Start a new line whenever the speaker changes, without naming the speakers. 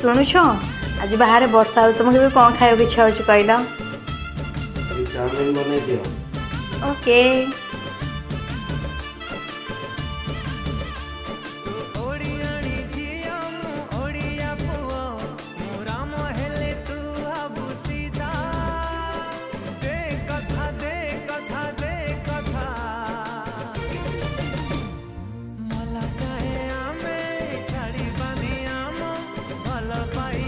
शुणुछ आज बाहर वर्षा हो तुमको कौन खाया इच्छा हो कहल।
चाउमिन बनै दियो।
ओके।
छाड़ी बानी आम भल पाई